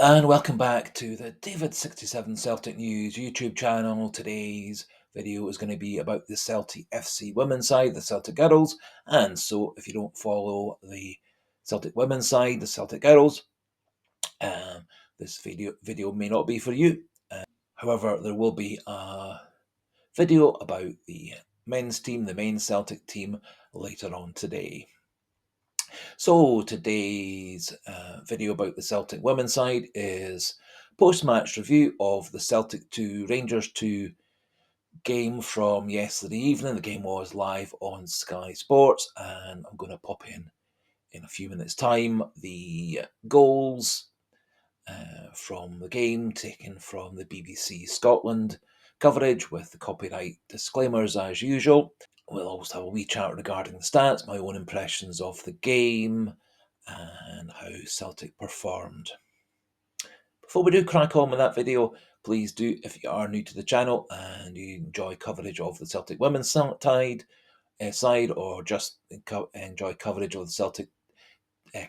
And welcome back to the David67 Celtic News YouTube channel. Today's video is going to be about the Celtic FC Women side, the Celtic Girls. And so if you don't follow the Celtic Women side, the Celtic Girls, this video may not be for you. However, there will be a video about the men's team, the main Celtic team, later on today. So today's video about the Celtic women's side is post-match review of the Celtic 2 Rangers 2 game from yesterday evening. The game was live on Sky Sports, and I'm going to pop in a few minutes' time the goals from the game taken from the BBC Scotland coverage with the copyright disclaimers as usual. We'll also have a wee chat regarding the stats, my own impressions of the game, and how Celtic performed. Before we do crack on with that video, please do, if you are new to the channel and you enjoy coverage of the Celtic women's side, or just enjoy coverage of the Celtic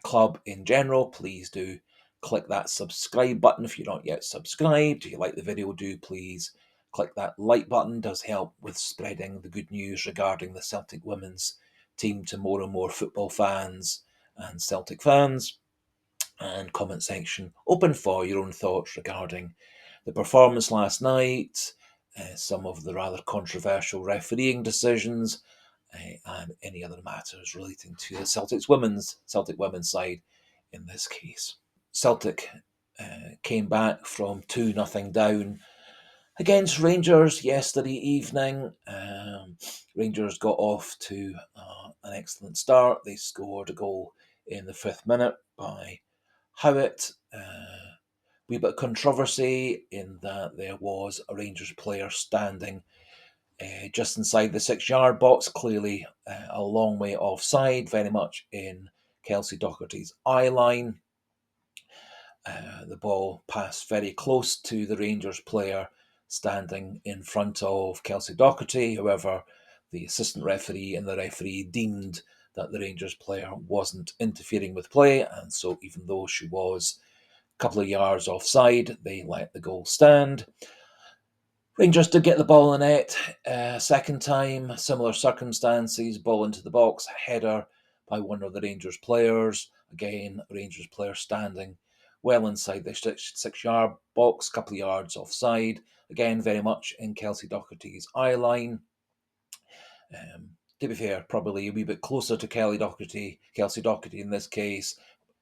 club in general, please do click that subscribe button if you're not yet subscribed. If you like the video, do please click that like button. It does help with spreading the good news regarding the Celtic women's team to more and more football fans and Celtic fans. And comment section open for your own thoughts regarding the performance last night, some of the rather controversial refereeing decisions, and any other matters relating to the Celtic women's side in this case. Celtic came back from 2-0 down against Rangers yesterday evening. Rangers got off to an excellent start. They scored a goal in the 5th minute by Howitt. Wee bit of controversy in that there was a Rangers player standing just inside the 6-yard box, clearly a long way offside, very much in Kelsey Docherty's eye line. The ball passed very close to the Rangers player standing in front of Kelsey Docherty. However, the assistant referee and the referee deemed that the Rangers player wasn't interfering with play, and so even though she was a couple of yards offside, they let the goal stand. Rangers did get the ball in the net second time, similar circumstances, ball into the box, header by one of the Rangers players. Again, a Rangers player standing well inside the 6-yard box, couple of yards offside. Again, very much in Kelsey Docherty's eye line. To be fair, probably a wee bit closer to Kelsey Docherty in this case.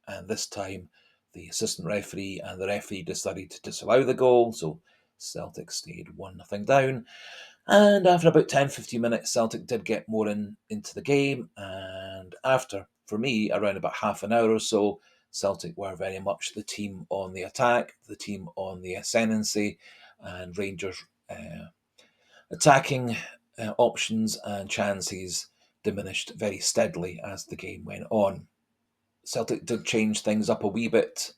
And this time, the assistant referee and the referee decided to disallow the goal. So Celtic stayed 1-0 down. And after about 10-15 minutes, Celtic did get more into the game. And after, for me, around about half an hour or so, Celtic were very much the team on the attack, the team on the ascendancy, and Rangers attacking options and chances diminished very steadily as the game went on. Celtic did change things up a wee bit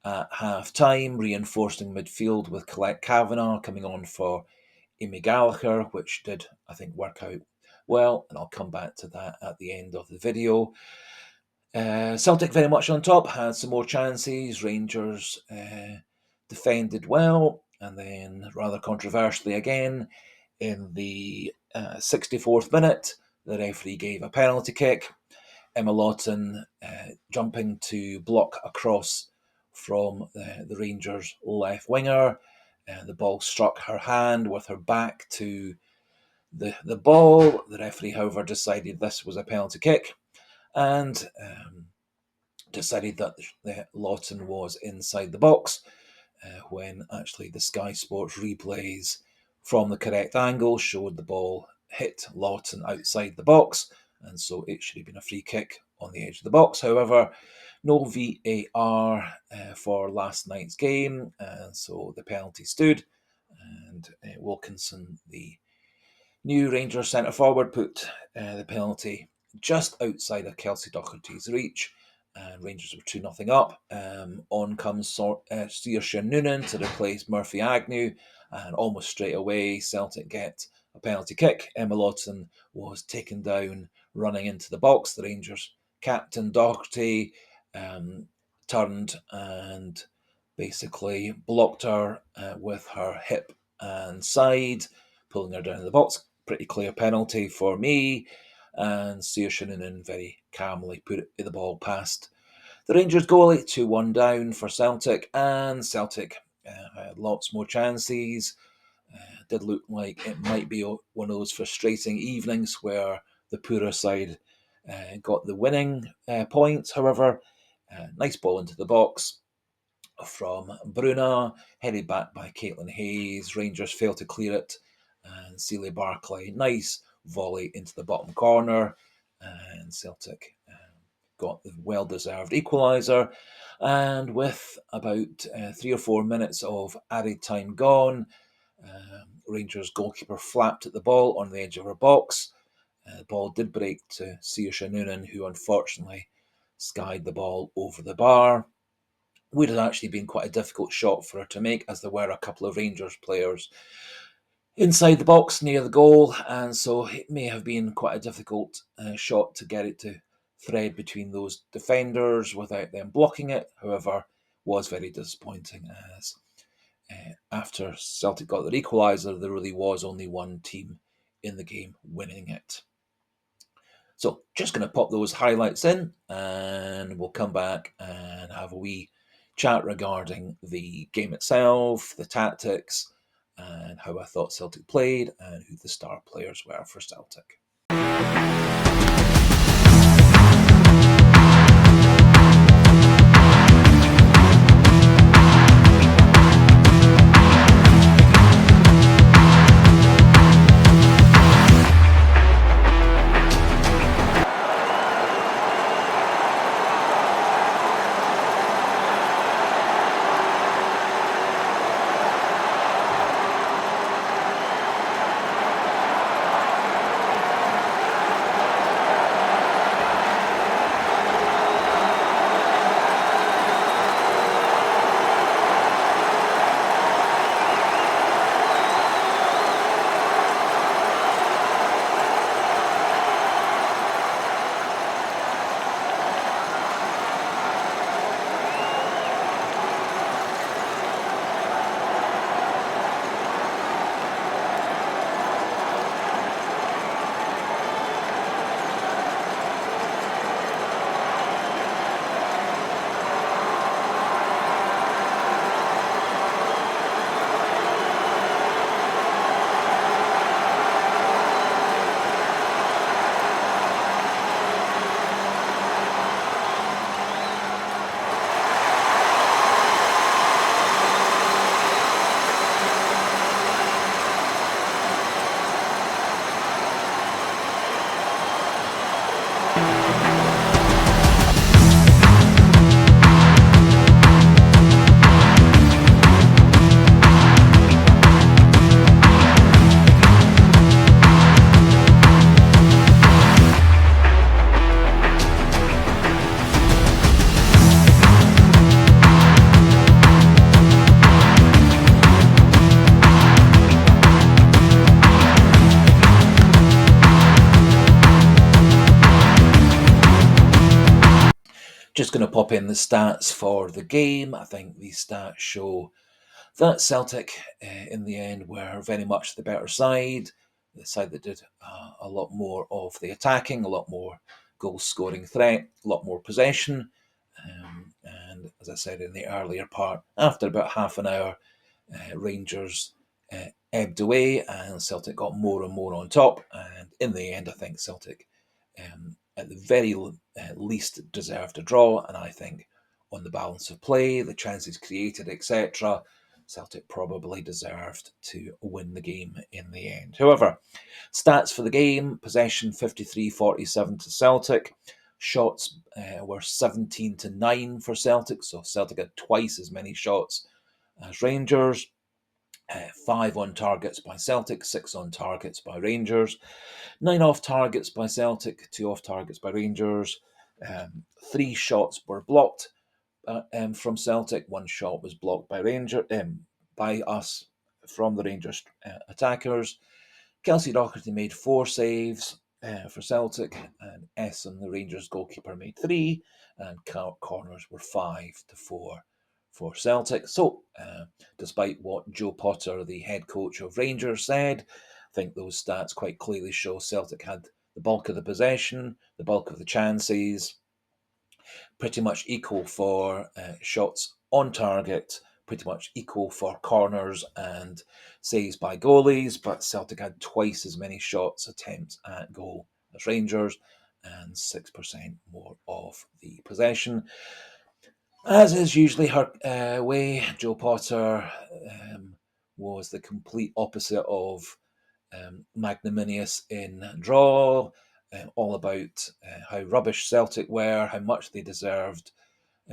at half-time, reinforcing midfield with Colette Kavanagh coming on for Amy Gallagher, which did, I think, work out well, and I'll come back to that at the end of the video. Celtic very much on top, had some more chances. Rangers defended well, and then rather controversially again, in the 64th minute, the referee gave a penalty kick. Emma Lawton jumping to block a cross from the Rangers' left winger. The ball struck her hand with her back to the ball. The referee, however, decided this was a penalty kick and decided that Lawton was inside the box when actually the Sky Sports replays from the correct angle showed the ball hit Lawton outside the box, and so it should have been a free kick on the edge of the box. However, no VAR for last night's game, and so the penalty stood, and Wilkinson, the new Rangers centre forward, put the penalty just outside of Kelsey Docherty's reach, and Rangers were 2-0 up. On comes Saoirse Noonan to replace Murphy Agnew, and almost straight away Celtic get a penalty kick. Emma Lawton was taken down running into the box. The Rangers captain Docherty turned and basically blocked her with her hip and side, pulling her down the box. Pretty clear penalty for me. And Saoirse Noonan very calmly put the ball past the Rangers goalie, 2-1 down for Celtic, and Celtic had lots more chances. Did look like it might be one of those frustrating evenings where the poorer side got the winning points. However, nice ball into the box from Bruna, headed back by Caitlin Hayes. Rangers failed to clear it, and Celia Barclay, nice volley into the bottom corner, and Celtic got the well-deserved equaliser. And with about 3 or 4 minutes of added time gone, Rangers goalkeeper flapped at the ball on the edge of her box. The ball did break to Saoirse Noonan, who unfortunately skied the ball over the bar. Would have actually been quite a difficult shot for her to make, as there were a couple of Rangers players inside the box near the goal, and so it may have been quite a difficult shot to get it to thread between those defenders without them blocking it. However, was very disappointing, as after Celtic got their equaliser, there really was only one team in the game winning it. So just going to pop those highlights in, and we'll come back and have a wee chat regarding the game itself, the tactics, and how I thought Celtic played, and who the star players were for Celtic. Just going to pop in the stats for the game. I think these stats show that Celtic, in the end, were very much the better side. The side that did a lot more of the attacking, a lot more goal-scoring threat, a lot more possession. And as I said in the earlier part, after about half an hour, Rangers ebbed away and Celtic got more and more on top. And in the end, I think Celtic, at the very least, deserved a draw. And I think on the balance of play, the chances created, etc., Celtic probably deserved to win the game in the end. However, stats for the game: possession 53-47 to Celtic. Shots were 17-9 for Celtic, so Celtic had twice as many shots as Rangers. 5 on targets by Celtic, 6 on targets by Rangers. 9 off targets by Celtic, 2 off targets by Rangers. 3 shots were blocked from Celtic. 1 shot was blocked by us from the Rangers attackers. Kelsey Doherty made 4 saves for Celtic, and Essen, the Rangers goalkeeper, made 3, and corners were 5-4 for Celtic. So, despite what Joe Potter, the head coach of Rangers, said, I think those stats quite clearly show Celtic had the bulk of the possession, the bulk of the chances, pretty much equal for shots on target, pretty much equal for corners and saves by goalies, but Celtic had twice as many shots attempts at goal as Rangers and 6% more of the possession. As is usually her way, Joe Potter was the complete opposite of magnanimous in draw, all about how rubbish Celtic were, how much they deserved.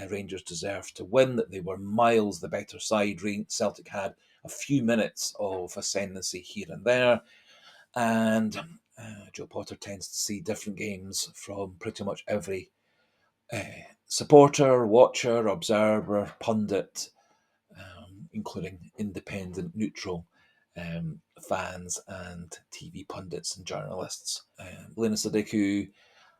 Rangers deserved to win, that they were miles the better side. Celtic had a few minutes of ascendancy here and there, and Joe Potter tends to see different games from pretty much every uh, supporter, watcher, observer, pundit, including independent, neutral fans and TV pundits and journalists. Lena Sadiku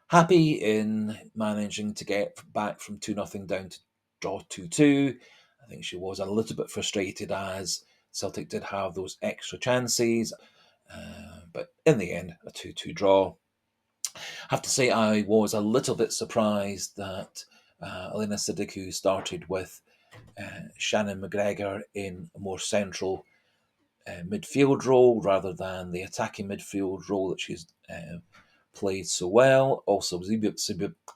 happy in managing to get back from 2-0 down to draw 2-2. I think she was a little bit frustrated as Celtic did have those extra chances, but in the end, a 2-2 draw. I have to say, I was a little bit surprised that Elena Sadiku started with Shannon McGregor in a more central midfield role rather than the attacking midfield role that she's played so well. Also, was a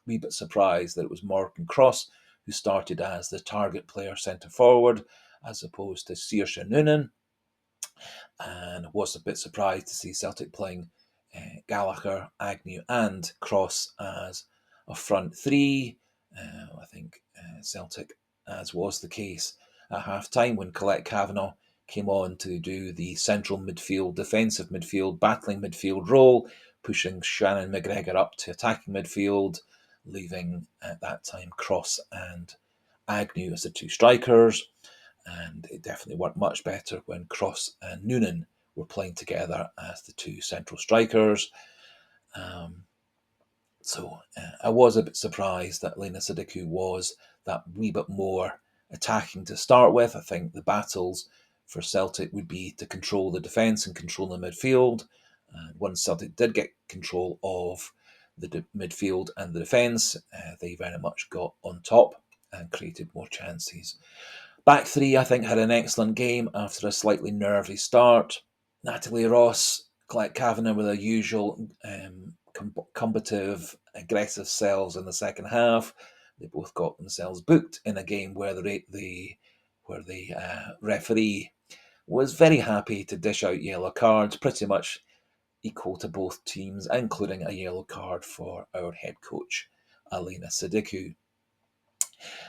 wee bit surprised that it was Morgan Cross who started as the target player centre forward as opposed to Saoirse Noonan, and was a bit surprised to see Celtic playing Gallagher, Agnew, and Cross as a front three. I think Celtic, as was the case at half time when Colette Kavanagh came on to do the central midfield, defensive midfield, battling midfield role, pushing Shannon McGregor up to attacking midfield, leaving at that time Cross and Agnew as the two strikers. And it definitely worked much better when Cross and Noonan were playing together as the two central strikers. I was a bit surprised that Lena Sadiku was that wee bit more attacking to start with. I think the battles for Celtic would be to control the defence and control the midfield. And once Celtic did get control of the midfield and the defence, they very much got on top and created more chances. Back three, I think, had an excellent game after a slightly nervy start. Natalie Ross, Colette Kavanagh with their usual combative, aggressive selves in the second half. They both got themselves booked in a game where the referee was very happy to dish out yellow cards, pretty much equal to both teams, including a yellow card for our head coach, Alina Sadiku.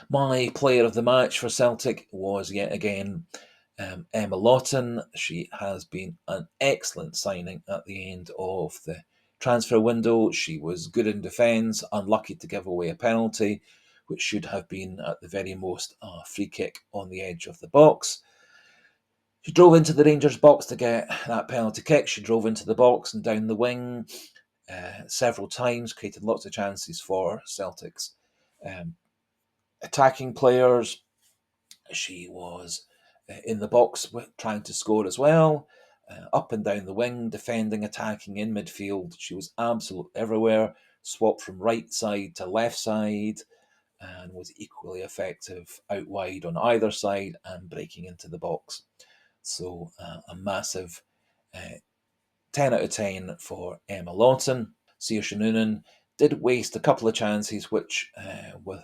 My player of the match for Celtic was yet again Emma Lawton. She has been an excellent signing at the end of the transfer window. She was good in defence, unlucky to give away a penalty, which should have been at the very most a free kick on the edge of the box. She drove into the Rangers box to get that penalty kick. She drove into the box and down the wing several times, created lots of chances for Celtic's attacking players. She was in the box trying to score as well, up and down the wing, defending, attacking, in midfield. She was absolutely everywhere, swapped from right side to left side, and was equally effective out wide on either side and breaking into the box. So a massive 10 out of 10 for Emma Lawton. Saoirse Noonan did waste a couple of chances, which were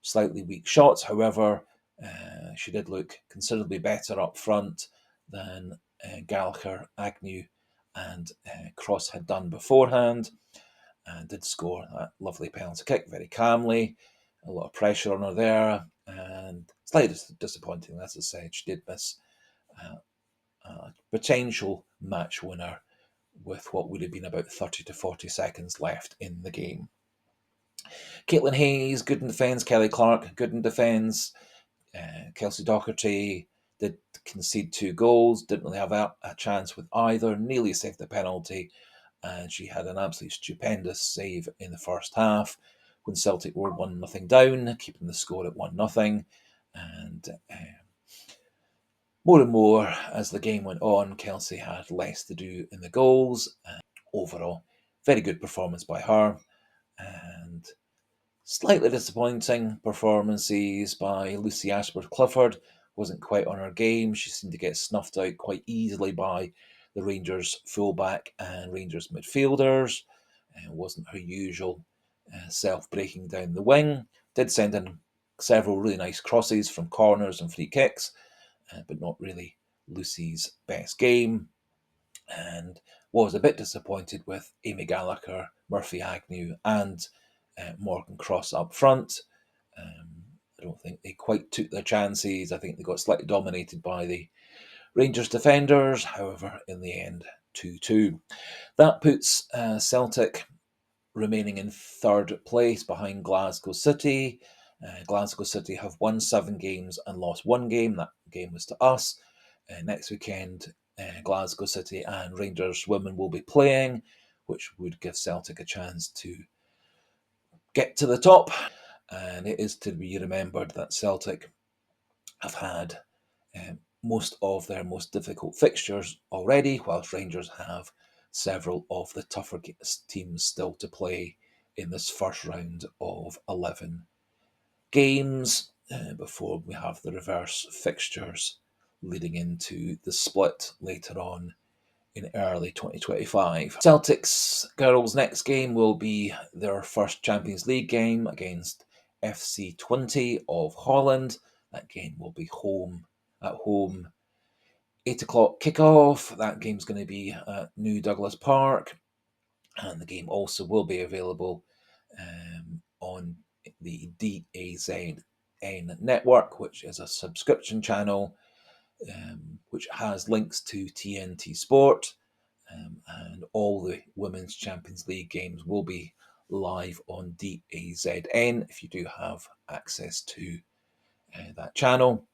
slightly weak shots. However, she did look considerably better up front than Gallagher, Agnew, and Cross had done beforehand, and did score that lovely penalty kick very calmly. A lot of pressure on her there, and slightly disappointing, as I said. She did miss a potential match winner with what would have been about 30 to 40 seconds left in the game. Caitlin Hayes, good in defence. Kelly Clark, good in defence. Kelsey Docherty did concede 2 goals, didn't really have a chance with either, nearly saved the penalty, and she had an absolutely stupendous save in the first half when Celtic were 1-0 down, keeping the score at 1-0. And more and more as the game went on, Kelsey had less to do in the goals. Overall, very good performance by her. And slightly disappointing performances by Lucy Ashford-Clifford. Wasn't quite on her game. She seemed to get snuffed out quite easily by the Rangers fullback and Rangers midfielders. Wasn't her usual self breaking down the wing. Did send in several really nice crosses from corners and free kicks, but not really Lucy's best game. And was a bit disappointed with Amy Gallagher, Murphy Agnew, and Morgan Cross up front. I don't think they quite took their chances. I think they got slightly dominated by the Rangers defenders. However, in the end, 2-2. That puts Celtic remaining in third place behind Glasgow City. Glasgow City have won 7 games and lost 1 game. That game was to us. Next weekend, Glasgow City and Rangers Women will be playing, which would give Celtic a chance to get to the top. And it is to be remembered that Celtic have had most of their most difficult fixtures already, whilst Rangers have several of the tougher teams still to play in this first round of 11 games before we have the reverse fixtures leading into the split later on in early 2025. Celtic's girls' next game will be their first Champions League game against FC Twente of Holland. That game will be at home, 8 o'clock kickoff. That game's going to be at New Douglas Park, and the game also will be available on the DAZN network, which is a subscription channel which has links to TNT Sport, and all the Women's Champions League games will be live on DAZN if you do have access to that channel.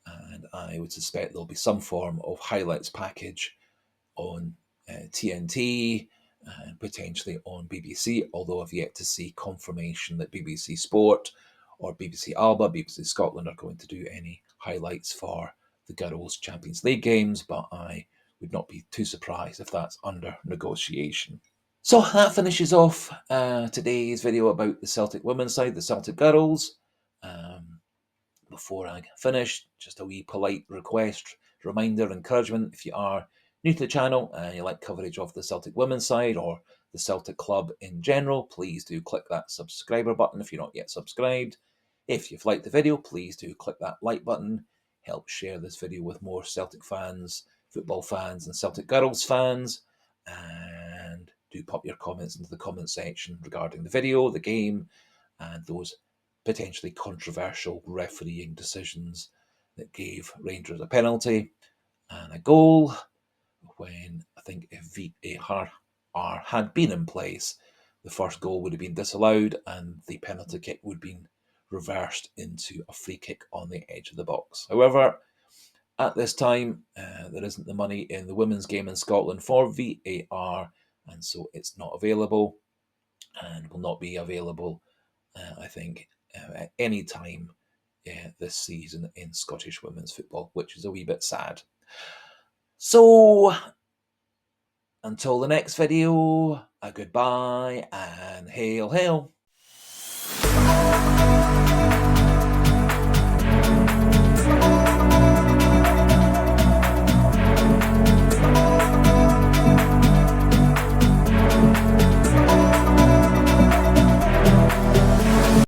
And I would suspect there'll be some form of highlights package on TNT and potentially on BBC, although I've yet to see confirmation that BBC Sport or BBC Alba, BBC Scotland are going to do any highlights for the Girls' Champions League games, but I would not be too surprised if that's under negotiation. So that finishes off today's video about the Celtic women's side, the Celtic Girls. Before I finish, just a wee polite request, reminder, encouragement. If you are new to the channel and you like coverage of the Celtic women's side or the Celtic club in general, please do click that subscriber button if you're not yet subscribed. If you've liked the video, please do click that like button. Help share this video with more Celtic fans, football fans, and Celtic Girls fans. And do pop your comments into the comment section regarding the video, the game, and those potentially controversial refereeing decisions that gave Rangers a penalty and a goal when I think if VAR had been in place, the first goal would have been disallowed and the penalty kick would have been reversed into a free kick on the edge of the box. However, at this time, there isn't the money in the women's game in Scotland for VAR, and so it's not available and will not be available, I think, at any time this season in Scottish women's football, which is a wee bit sad. So, until the next video, a goodbye and hail, hail.